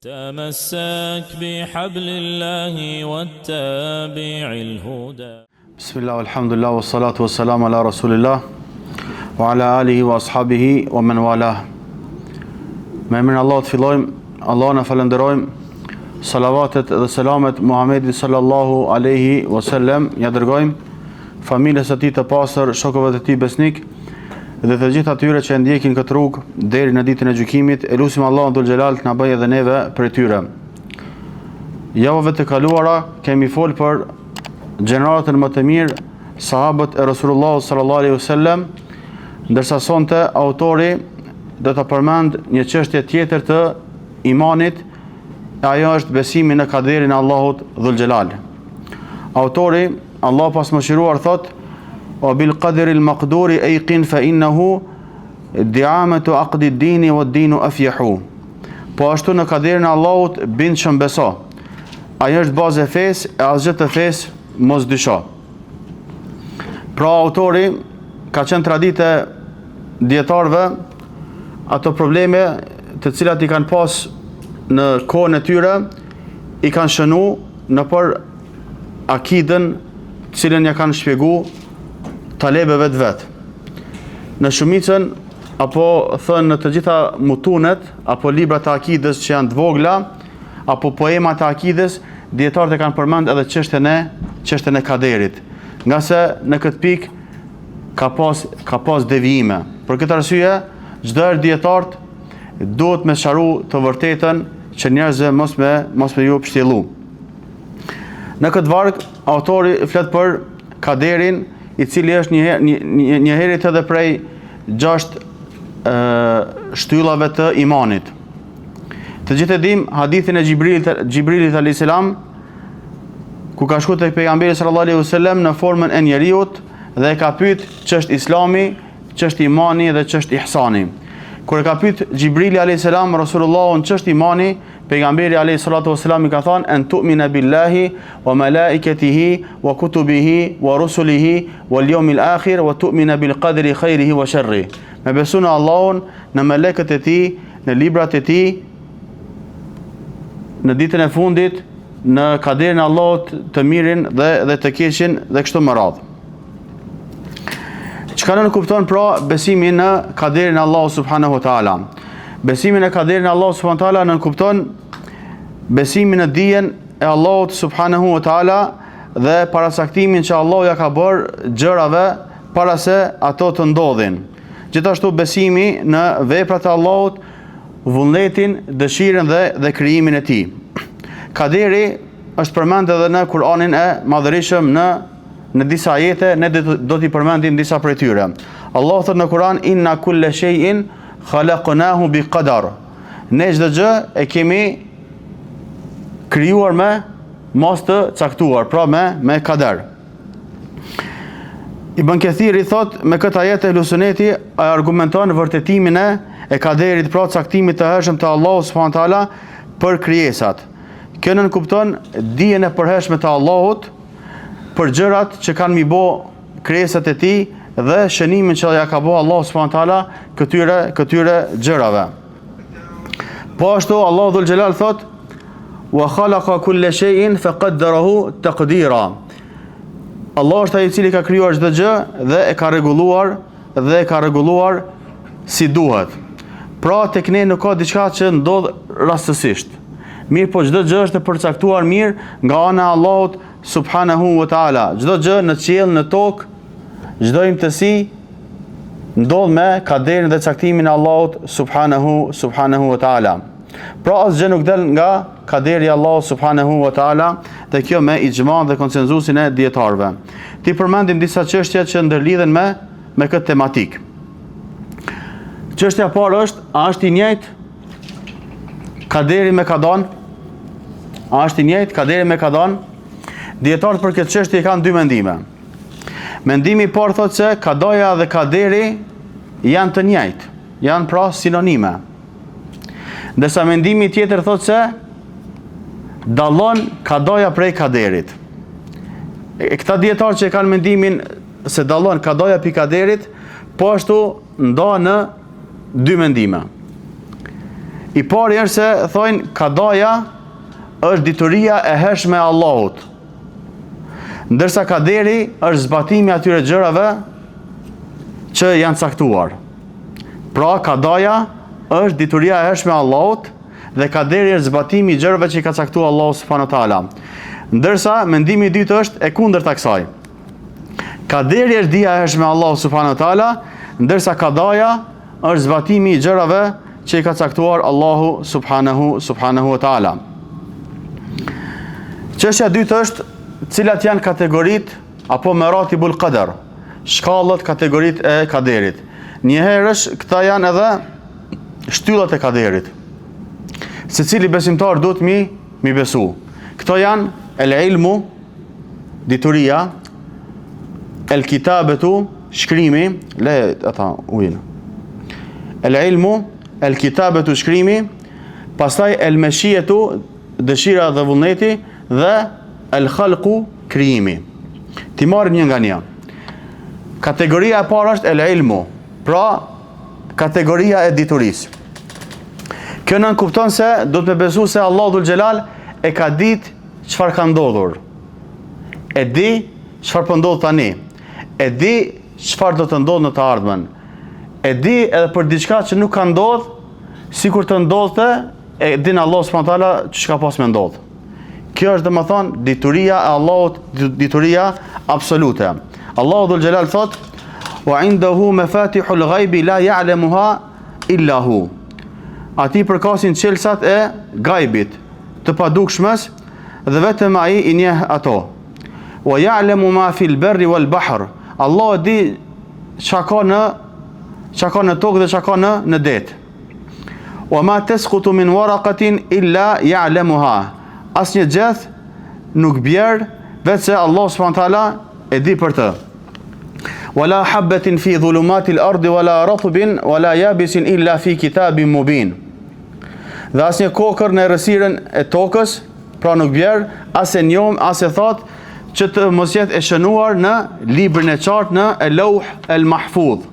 تمسك بحبل الله واتبع الهدى. بسم الله والحمد لله والصلاة والسلام على رسول الله وعلى آله وأصحابه ومن والاه. Me emrin Allah të fillojmë, Allah në falenderojmë, salavatet dhe selamet Muhamedit sallallahu alaihi wasallam ja dërgojmë, familjes së tij të pastër, shokëve të tij besnik dhe të gjithë atyre që ndjekin këtë rrugë deri në ditën e gjykimit. Elusim Allahun dhul xhelal të na bëjë edhe neve prej tyre. Javëve të kaluara kemi folë për gjeneratën më të mirë, sahabët e Rasulullah sallallahu alaihi wasallam, ndërsa sonte autori do të përmend një çështje tjetër të imanit, e ajo është besimi në kaderin e Allahut dhul xhelal. Autori, Allah pas mëshiruar, thot: "Wa bil qadri al maqduri ayqin fa innahu di'amatu aqdi ad-din wa ad-din afyahu." Po ashtu në kaderin e Allahut bindshëm beso. Ajo është bazë e fesë, e asgjë të fesë mos dysho. Pra autori ka qenë traditë dietarëve ato probleme të cilat i kanë pas në kohën e tyre, i kanë shënu në për akidën cilën ja kanë shpjegu talebeve të vetë. Në shumicën, apo thënë në të gjitha mutunet, apo libra të akidës që janë të vogla, apo poema të akidës, dietarët e kanë përmend edhe çështën e kaderit. Nga se në këtë pikë ka pas devijime. Për këtë arsye, çdo herë dietarët duhet me sharu të vërtetën që njerëzve mos me ju pështjellu. Në këtë varg, autori flet për kaderin, i cili është një herët edhe prej 6 shtyllave të imanit. Të gjithë e dim hadithin e Gjibrilit alayhis salam, ku ka shkuar tek pejgamberi sallallahu alaihi wasallam në formën e njeriut dhe e ka pyet ç'është Islami, ç'është imani dhe ç'është ihsani. Kur e ka pyet Gjibrili alayhis salam Rasulullahun ç'është imani, pejgamberi alayhis salatu wasalam i ka thënë: "En tu'mina billahi wa malaikatihi wa kutubihi wa rusulihi wal yawmil akhir wa tu'mina bil qadri khairihi wa sharrihi." Me besu në Allahun, në melekët e tij, në librat e tij, në ditën e fundit, në kaderin e Allahut, të mirin dhe të keqin dhe kështu me radhë. Çka në kupton pra besimi në kaderin e Allahut subhanahu wa taala? Besimi në kaderin e Allahut subhanahu wa taala në kupton besimi në dijen e Allahut subhanahu wa taala dhe parasaktimin që Allahu ja ka bërë gjërave para se ato të ndodhin. Gjithashtu besimi në veprat e Allahut, vullnetin, dëshirën dhe krijimin e tij. Kaderi është përmendur edhe në Kur'anin e Madhërisëm në disa ajete, ne do t'i përmendim disa prej tyre. Allah thot në Kur'an: "Inna kulla shay'in khalaqnahu biqadar." Ne çdo gjë e kemi krijuar me mos të caktuar, pra me kader. Ibn Kathiri thot me këtë ajet e Lusuneti argumenton vërtetimin e kaderit, pra caktimit të hershëm të Allahut subhanahu wa taala për krijesat. Kjo nënkupton dijen e përhershme të Allahut për gjërat që kanë mi bo krijesat e tij dhe shënimin që ja ka bo Allahu subhanahu wa taala këtyre gjërave. Po ashtu Allahu dhul xhelal thot: "Wa khalaqa kulla shay'in faqaddarahu taqdira." Allah është ai i cili ka krijuar çdo gjë dhe e ka rregulluar si duhet. Pra tek ne nuk ka diçka që ndodh rastësisht. Mirë, po çdo gjë është e përcaktuar mirë nga ana e Allahut subhanahu wa taala. Çdo gjë në qiell, në tokë, çdo imtësi ndodh me kaderin dhe caktimin e Allahut subhanahu wa taala. Pra asgjë nuk del nga kaderi i Allahut subhanahu wa taala, dhe kjo me ixhma dhe konsenzusin e dietarëve. Ti përmendim disa çështje që ndërlidhen me këtë tematik. Çështja e parë është: a është i njëjtë kaderi me kadan? A është i njëjtë kaderi me kadan? Dietarët për këtë çështje kanë dy mendime. Mendimi i parë thotë se kadaja dhe kaderi janë të njëjtë, janë pra sinonime. Ndërsa mendimi tjetër thotë se dallon kadaja prej kaderit. Këta dietarë që kanë mendimin se dallon kadaja pi kaderit, po ashtu ndohen në dy mendime. I pari është se thojnë kadaja është dituria e hershme e Allahut, ndërsa kaderi është zbatimi atyre gjërave që janë caktuar. Pra kadaja është dituria e hershme e Allahut dhe kaderi është zbatimi i gjërave që i ka caktuar Allahu subhanahu wa taala. Ndërsa mendimi i dytë është e kundërta kësaj. Kaderi është dia e hershme e Allahut subhanahu wa taala, ndërsa kadaja është zbatimi i gjërave që i ka caktuar Allahu subhanahu wa taala. Çështja e dytë është cilat janë kategoritë apo maratibul qadar, shkallët, kategoritë e kaderit. Njëherësh këta janë edhe shtyllat e kaderit. Secili besimtar duhet mi besu. Këto janë el ilmu, dituria, el kitabetu, shkrimi, el ilmu, el kitabetu, shkrimi, pastaj el meshietu, dëshira dhe vullneti, dhe el khalqu, krijimi. Ti marrim një nga një. Kategoria e parë është el ilmu, pra kategoria e diturisë. Kjo nën kupton se do të me besu se Allahu dhul Xhelal e ka ditë çfarë ka ndodhur. E di çfarë po ndodh tani. E di çfarë do të ndodhë në të ardhmen. E di edhe për diçka që nuk ka ndodhur, sikur të ndodhte, e din Allahu subhanahu wa taala ç'ka pas me ndodh. Kjo është domethënë dituria e Allahut, dituria absolute. Allahu dhul Xhelal thot: "Wa 'indahu mafatihul ghaibi la ya'lamuha illa hu." Ati përkasin qelsat e gajbit, të padukshmes, dhe vetëm ai i njeh ato. Wa ya'lamu ma fil barri wal bahr. Allah di çka ka në tokë dhe çka ka në det. Wa ma tasqutu min waraqatin illa ya'lamuha. Asnjë gjeth nuk bjerë vetëse Allah subhanahu wa taala e di për të. Wala habatin fi dhulumatil ardi wala ratbin wala yabisin illa fi kitabin mubin. Dhe asnjë kokër në errësirën e tokës, pra nuk bjerë, as e njom, as e thot, që të mos jetë e shënuar në librin e qartë, në el-Lauh el-Mahfudh.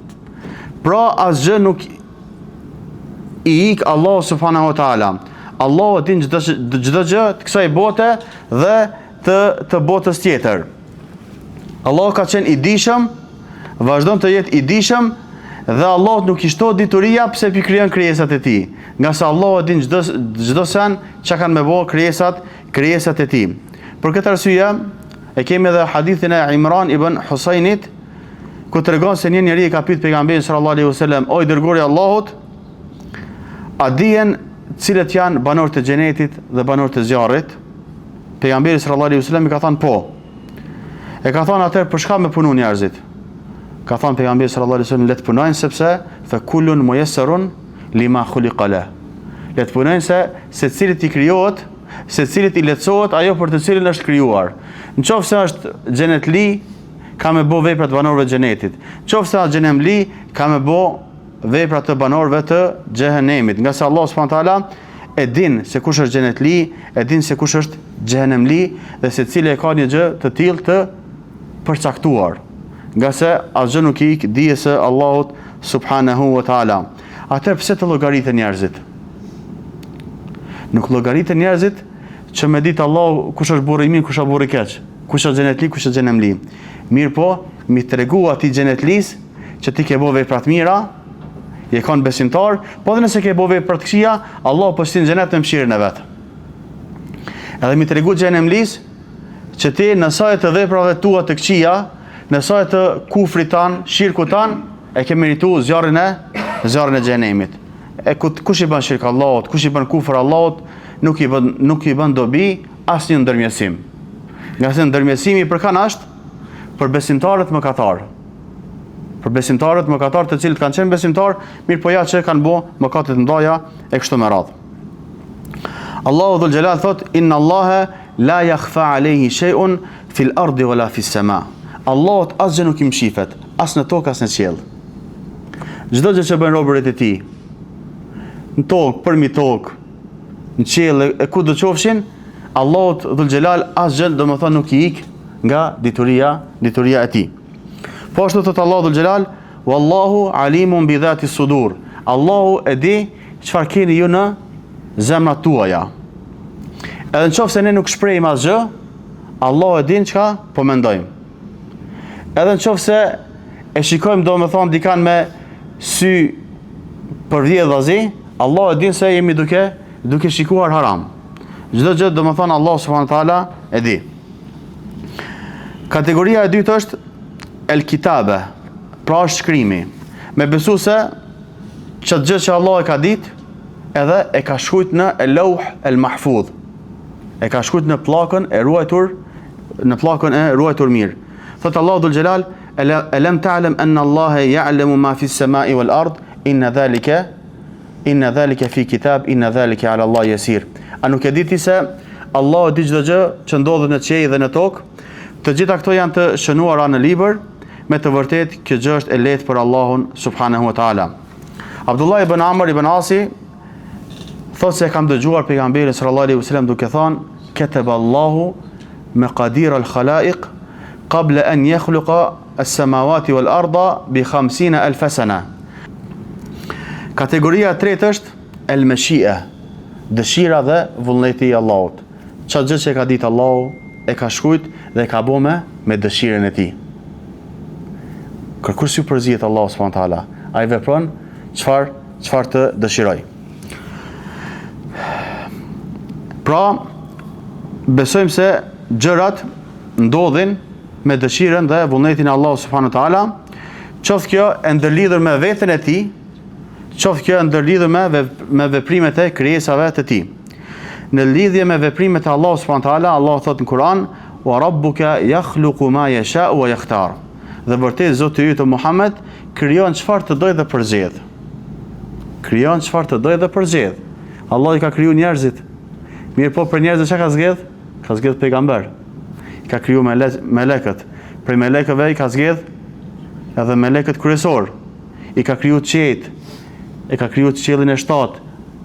Pra asgjë nuk i ik Allah subhanahu wa taala. Allah din çdo gjë të kësaj bote dhe të botës tjetër. Allah ka qenë i dijshëm, vazhdon të jetë i dijshëm, dhe Allah nuk i shto dituria pse pi krijon krijesat e tij. Nga sa Allah din çdo sen çka kanë me bë krijesat e tij. Për këtë arsye e kemi edhe hadithin e Imran ibn Husajnit, ku tregon se një njeri ka pyet pejgamberin sallallahu alaihi wasallam: "O i dërguari i Allahut, a dihen cilët janë banorët e xhenetit dhe banorët e zjarrit?" Pejgamberi sallallahu alaihi wasallam i ka thënë po. E ka thënë atëherë për çka me punu njerëzit? Ka thënë pejgamberi sallallahu alaihi wasallam le të punojnë sepse fa kullun muyassarun lima khuliqa lah. Le të punojnë se secilit i krijohet, secilit i lehtësohet ajo për të cilën është krijuar. Nëse është xhenetli, ka me bë veprat e banorëve të xhenetit. Nëse është xhenemli, ka me bë veprat e banorëve të xhehenemit. Nga sa Allah subhanahu wa taala e din se kush është xhenetli, e din se kush është xhehenemli, dhe secili e ka një gjë të tillë të përcaktuar. Nga se asgjë nuk i ik dijes së Allahut subhanahu wa taala. Atëherë pse të llogaritën njerëzit? Nuk llogaritën njerëzit që me ditë Allahu kush është burri i mirë, kush është burri i keq, kush është xhenetli, kush është xhenemli. Mirë po, mi tregu atij xhenetlis që ti ke bë vepra të mira, je kon besimtar, po dhe nëse ke bë vepra të këqija, Allahu po shtin xhenet në mëshirën e vet. Edhe mi tregu xhenemlis që ti në sa të veprave tua të këqija, në sa të kufrit tan, shirkut tan, e ke merituar zjarrin e xhenemit. E kush i bën shirk Allahut, kush i bën kufër Allahut, nuk i bën dobi asnjë ndërmjetësim. Nga se ndërmjetësimi për kan është për besimtarët mëkatar. Për besimtarët mëkatar të cilët kanë qenë besimtar, mirë po ja që kanë bë mëkate të mëdha e kështu me radhë. Allahu dhul Xhelal thot: "Inna Allaha la yakhfa alayhi shay'un fil ardi wala fis sama." Allahut asgjë nuk i mshifet, as në tokë as në qiell. Çdo gjë që bën robërit e tij, në tokë, përmi tokë, në qiell e ku do qofshin, Allahut dhul Xhelal asgjë domethënë nuk i ik nga dituria e tij. Po ashtu thot Allahu dhul Xhelal: "Wallahu alimun bi dhati sudur." Allahu e di çfarë keni ju në zemrat tuaja. Edhe në qoftë se ne nuk shprehim asgjë, Allah e din çka po mendojmë. Edhe në qoftë se e shikojmë domethënë dikan me sy për vjedhazi, Allah e din se jemi duke shikuar haram. Çdo gjë domethënë Allah subhanahu wa taala e di. Kategoria e dytë është el kitabe, pra shkrimi. Me besu se çdo gjë që Allah e ka ditë, edhe e ka shkruajtur në el-lauh el-mahfudh. E ka shkruajtur në pllakën e ruajtur mirë. Thot Allahu dhul Jalal, "Alam ta'lam anna Allaha ya'lamu ma fi as-sama'i wal ard, inna dhalika fi kitab, inna dhalika 'ala Allah yasir." A nuk e di ti se Allahu di çdo gjë që ndodhet në qiell dhe në tokë? Të gjitha këto janë të shënuara në libër, me të vërtetë kjo gjë është e lehtë për Allahun subhanahu wa taala. Abdullah ibn Amr ibn Asi thotë se kam dëgjuar pejgamberin sallallahu alaihi wasallam duke thënë: "Kataba Allahu maqadir al-khalaiq qabla an yakhluqa as-samawati wal arda bi 50,000 sana." Kategoria e tretë është el-mashia, dëshira dhe vullneti i Allahut. Çfarë gjë që ka ditë Allahu e ka shkruajt dhe e ka bëme me dëshirën e tij. Kërkush si përzihet Allahu subhanahu wa taala, ai vepron çfarë të dëshiroj. Pra, besojmë se gjërat ndodhin me dëshirën dhe vullnetin e Allahut subhanahu wa taala, qoftë kjo e ndërlidhur me veten e tij, qoftë kjo e ndërlidhur me veprimet e krijesave të tij. Në lidhje me veprimet e Allahut subhanahu wa taala, Allah thotë në Kur'an: "Wa rabbuka yakhluqu ma yasha'u wa yakhtar." Dhe vërtet Zoti yt Muhammed krijon çfarë të dojë dhe përzgjedh. Krijon çfarë të dojë dhe përzgjedh. Allah I ka kriju njerëzit. Mirë po, për njerëzit çka ka zgjedh? Ka zgjedh pejgamber. I ka kriju melekët. Për melekëve I ka zgjedh edhe melekët kryesor. I ka kriju qiejt. E ka kriju qiellin e 7.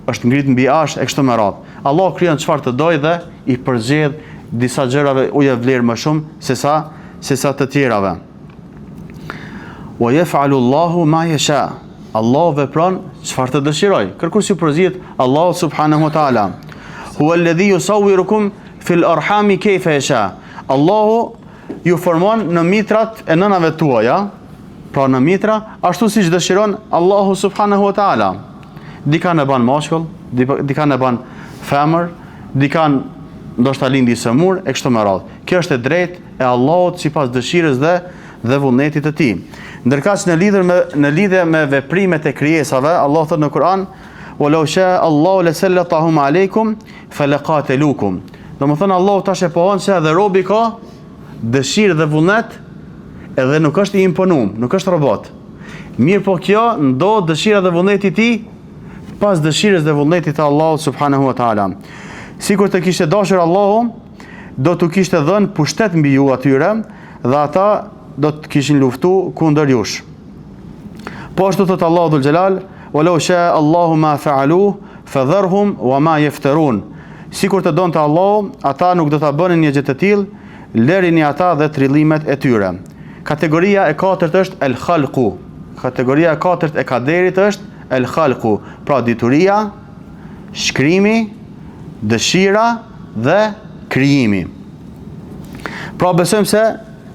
Është ngrit mbi ash e kështu me radhë. Allah krijon çfarë të dojë dhe I përzgjedh disa gjërave ujë vlerë më shumë se sa të tjerave. Wa yaf'alu Allahu ma yasha. Allah vepron çfarë të dëshiroj. Kërkush si përzihet Allahu subhanahu wa taala. Huwa alladhi yusawwirukum fil arhami kayfa yasha. Allahu ju formon në mitrat e nënave tuaja, pra në mitra ashtu siç dëshiron Allahu subhanahu wa taala. Dikan e ban mashkull, dikan e ban femër, dikan ndoshta lindi sëmur e kështu me radhë. Kjo është e drejtë e Allahut sipas dëshirës dhe vullnetit të tij. Ndërkaq në lidhje me veprimet e krijesave, Allah thotë në Kur'an: "Walau sha'a Allahu lasallatahum alaykum falaqatalukum." Domethënë Allahu tash e pohon se edhe robi ka dëshirë dhe vullnet, edhe nuk është I imponuar, nuk është robot. Mirë po kjo ndodh dëshira dhe vullneti I tij pas dëshirës dhe vullnetit të Allahut subhanahu wa taala. Sikur të kishte dashur Allahu, do t'u kishte dhënë pushtet mbi ju atyre dhe ata do të kishin luftu kundër jush. Po ashtu thot Allahu dhul Jalal: "Walau sha'a Allahu ma fa'alu fadharhum wa ma yaftarun." Sikur të donte Allahu, ata nuk do ta bënin një gjë të tillë, lërini ata dhe trillimet e tyre. Kategoria e katërt është el-khalqu. Kategoria e katërt e kaderit është el-khalqu, pra dituria, shkrimi, dëshira dhe krijimi. Pra besojmë se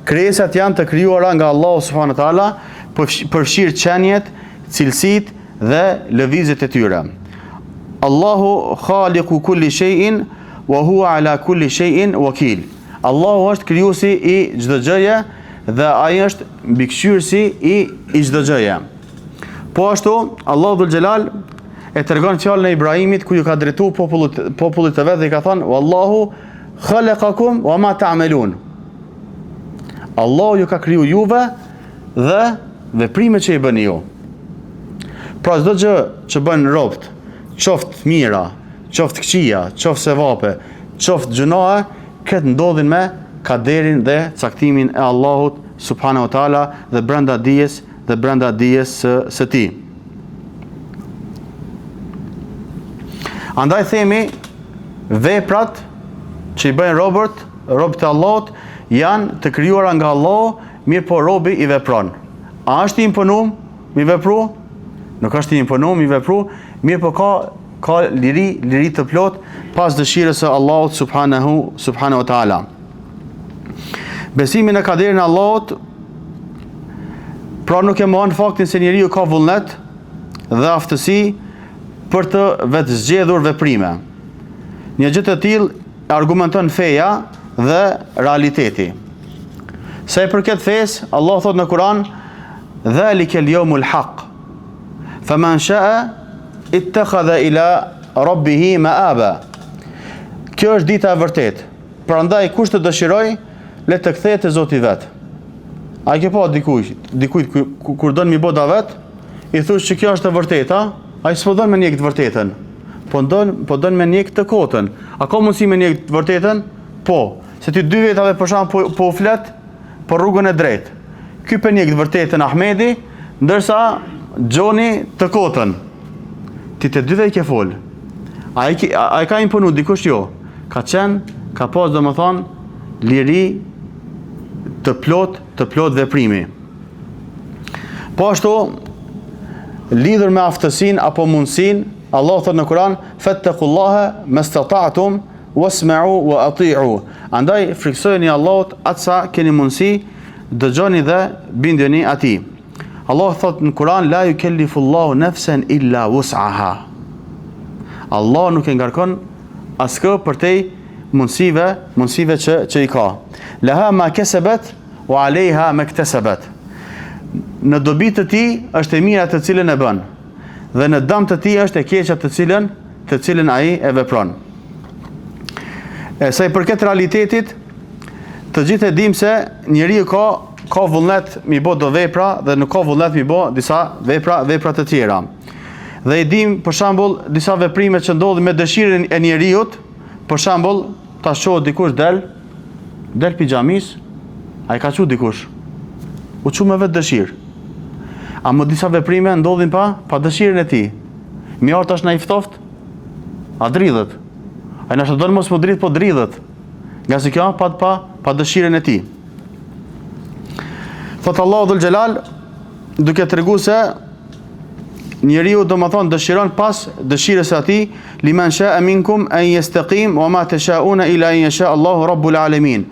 krijesat janë të krijuara nga Allahu subhanahu wa taala, përfshirë qenjet, cilësitë dhe lëvizjet e tyre. Allahu khaliqu kulli shay'in wa huwa ala kulli shay'in wakil. Allahu është krijuesi I çdo gjëje dhe ai është mbikëqyrësi I çdo gjëje. Po ashtu Allahu dhul Jalal e tregon fjalën e Ibrahimit ku ju ka drejtuar popullit të vet dhe I ka thënë: "Wallahu khalaqakum wa ma ta'malun." Allahu ju ka kriju juve dhe veprimet që I bëni ju. Pra çdo gjë që bën robët, qoftë mira, qoftë këqija, qoftë sevape, qoftë gjunoa, këtë ndodhin me kaderin dhe caktimin e Allahut subhanahu wa taala dhe brenda dijes së tij. Andaj themi veprat që I bëjnë robët e Allahut janë të krijuara nga Allahu, mirë po robi I vepron. A është I imponuar mi vepru? Nuk është I imponuar mi vepru, mirë po ka ka liri të plot pas dëshirës së Allahut subhanahu wa taala. Besimi në kaderin e Allahut pra nuk e mohon faktin se njeriu ka vullnet dhe aftësi për të vetë zgjedhur veprime. Një gjë të tillë argumenton feja dhe realiteti. Sa i përket fesë, Allah thot në Kur'an: "Dhalika al-yawmul haqq. Faman sha'a ittakhadha ila rabbih ma'aba." Kjo është dita e vërtetë. Prandaj kush të dëshiroj, le të kthehet te Zoti vet. A ke pa dikujt kur don mi bë davet, i thosh që kjo është e vërteta, ai s'po don me njëjtë të vërtetën. Po don me njëjtë të kotën. A ka mundësi me njëjtë të vërtetën? Po, se ti 2 vetave për shemb po flet për rrugën e drejtë. Ky për njëjtë të vërtetën Ahmedi, ndërsa Gjoni të kotën. Ti të 2 ke fol. Ai ka imponu dikush jo. Ka pas domethënë liri të plot veprimi. Po ashtu lidhur me aftësinë apo mundësinë, Allah thot në Kur'an: "Fattaqullaha mastata'tum wasma'u wa ati'u." Andaj friksojeni Allahut atsa keni mundësi, dëgjoni dhe bindeni atij. Allah thot në Kur'an: "La yukellifullahu nafsan illa wus'aha." Allah nuk e ngarkon askë për te mundësive që i ka. Laha ma kesebat wa alejha me ktesebet. Në dobi të ti është e mira të cilën e bën, dhe në dëm të ti është e keqja të cilën ai e vepron. Sa i përket realitetit, të gjithë e dim se njeriu ka vullnet mi bë do vepra dhe nuk ka vullnet mi bë disa vepra të tjera. Dhe i dim për shembull disa veprime që ndodhin me dëshirën e njeriut. Për shembull, ta shoh dikush del pijamis, ai ka thënë dikush, u çu me vetë dëshirë. A më disa veprime ndodhin pa dëshirën e tij. Mirë tash na i ftoft, a dridhet. Ai na shëdon mos më dridh, po dridhet. Nga se kjo pa dëshirën e tij. Thot Allahu dhul Xhelal, duke treguar se njeriu domethënë dëshiron pas dëshirës së atij: "Liman sha'a minkum an yastaqim wa ma tasha'una ila an yasha Allahu rabbul alamin."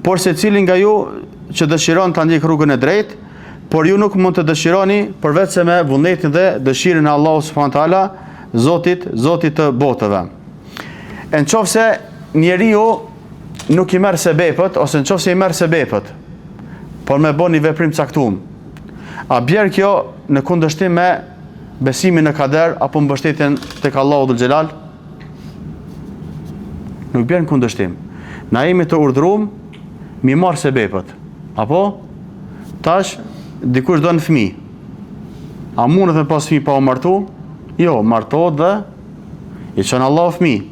Por secili nga ju që dëshiron ta ndjek rrugën e drejtë, por ju nuk mund të dëshironi përveç se me vullnetin dhe dëshirën e Allahut subhanahu taala, Zotit të botëve. Nëse njeriu nuk i merr sebepët, ose nëse i merr sebepët, por me bën një veprim caktuar, a bjer kjo në kundërshtim me besimin në kader apo mbështetjen tek Allahu dhul Xhelal? Nuk bjen kundërshtim. Na jemi të urdhëruar mi marr sebepët. Apo tash dikush don fëmijë. A mundet me pas fëmijë pa u martu? Jo, martohet dhe i çon Allahu fëmijë.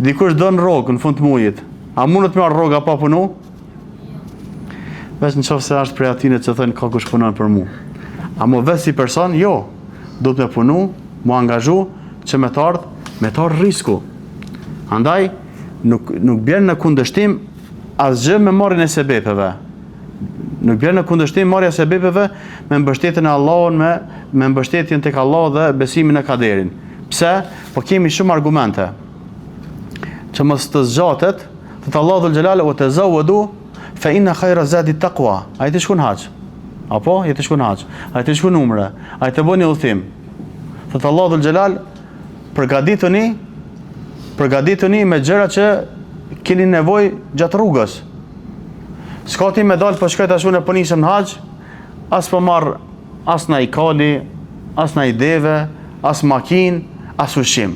Dikush don rrogë në fund të muajit. A mundet me marr rroga pa punu? Vetëm nëse është prej atyre që thonë ka kush punon për mua. A mo vetë si person? Jo. Do të punu, mu angazhu që me të ardhë risku. Andaj, nuk bjerë në kundështim asgjë me marrjen e sebepeve. Nuk bjerë në kundështim marrja e sebepeve me mbështetjen e Allahut, me mbështetjen tek Allahu dhe besimin në kaderin. Pse? Po kemi shumë argumente. Që mos të zgjatet, thot Allahu dhul Xhelal: "Wa tazawwadu fa inna khayra zadi taqwa." Ai të shkon hax. Apo jetë shkon hax, ai të shkon umre, ai të bëni udhtim. Thot Allahu dhul Xhelal: përgatituni me gjëra që keni nevojë gjatë rrugës. S'ka ti me dalë për shkret ashtu në pënisëm në hax, as po marr as na i kali, as na i deve, as makinë, as ushqim.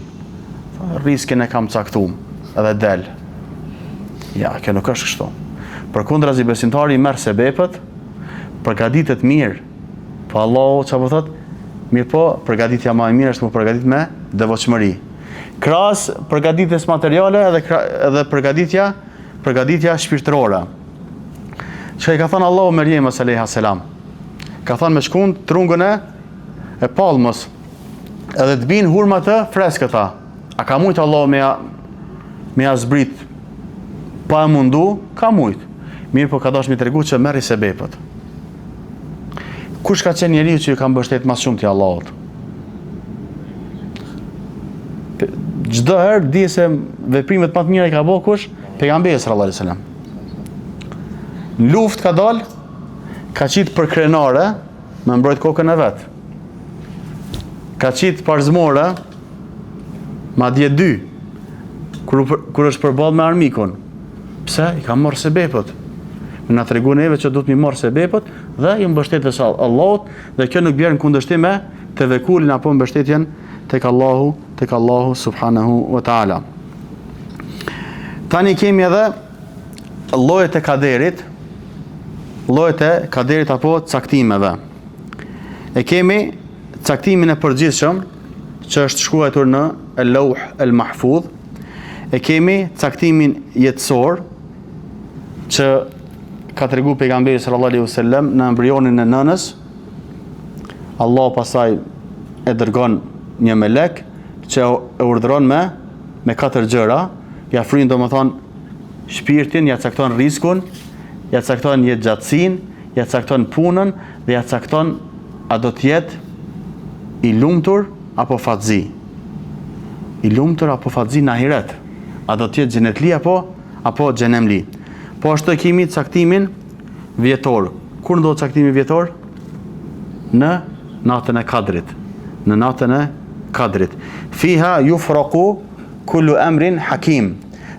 Riskin e kam caktuar edhe del. Ja, kjo nuk është kështu. Përkundrazi besimtari merr sebepet, përgatitet mirë. Po Allahu çfarë thot? Mirë po, përgatitja më e mirë është më përgatit me devotshmëri. Krahas përgatitjes materiale edhe përgatitja shpirtërore. Çka i ka thënë Allahu Meriemës alayha salam? Ka thënë me shkund trungën e palmës, edhe të binë hurma të freskëta. A ka mujt Allahu me ja zbrit pa e mundu? Ka mujt. Mirë po ka dash mi tregu që merri sebepët. Kush ka qenë njeriu që ju ka mbështet mas shumë ti Allahut? çdo herë di se veprimet më të mira I ka bëu kush? Pejgamberi sallallahu alaihi wasallam. Në luftë ka dalë, ka qitë për krenare, me mbrojt kokën e vet. Ka qitë parzmore, madje 2, kur është përballë me armikun. Pse? I ka marrë sebepët. Me na tregon neve që duhet mi marrë sebepët dhe I mbështetës Allahut, dhe kjo nuk bjerë në kundërshtim me tevekulin apo mbështetjen tek Allahu subhanahu wa taala. Tani kemi edhe llojet e kaderit, apo caktimeve. E kemi caktimin e përgjithshëm që është shkruar në el-Lauh el-Mahfudh. E kemi caktimin jetësor që ka tregu pejgamberi sallallahu alaihi wasallam në embrionin e nënës. Allah pasaj e dërgon një melek që e urdhëron me 4 gjëra, ja fryn domethënë shpirtin, ja cakton riskun, ja cakton jetëgjatësinë, ja cakton punën dhe ja cakton a do të jetë I lumtur apo fatzi. I lumtur apo fatzi në ahiret. A do të jetë xhenetli apo xhenemli. Po ashtu kemi caktimin vjetor. Kur ndodh caktimi vjetor? Në natën e Kadrit. Në natën e Kadrit. Fiha yufraqu kullu amrin hakim.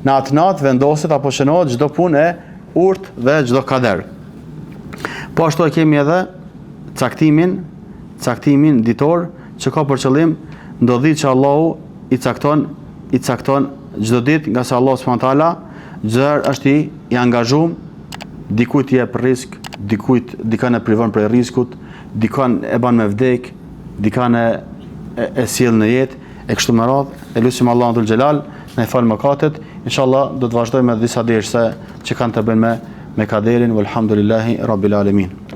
Në atë natë vendoset apo shënohet çdo punë e urtë dhe çdo kader. Po ashtu kemi edhe caktimin ditor që ka për qëllim ndodhi që Allahu I cakton çdo ditë, nga se Allah subhanahu wa taala çdo është I angazhuar, dikujt I jep risk, dikon e privon prej riskut, dikon e bën me vdek, dikon e sjell në jetë, e kështu me radhë. E lutim Allahun dhul xhelal na I fal mëkatet. Inshallah do të vazhdojmë me disa dersë që kanë të bëjnë me kaderin. Walhamdulillahi rabbil alamin.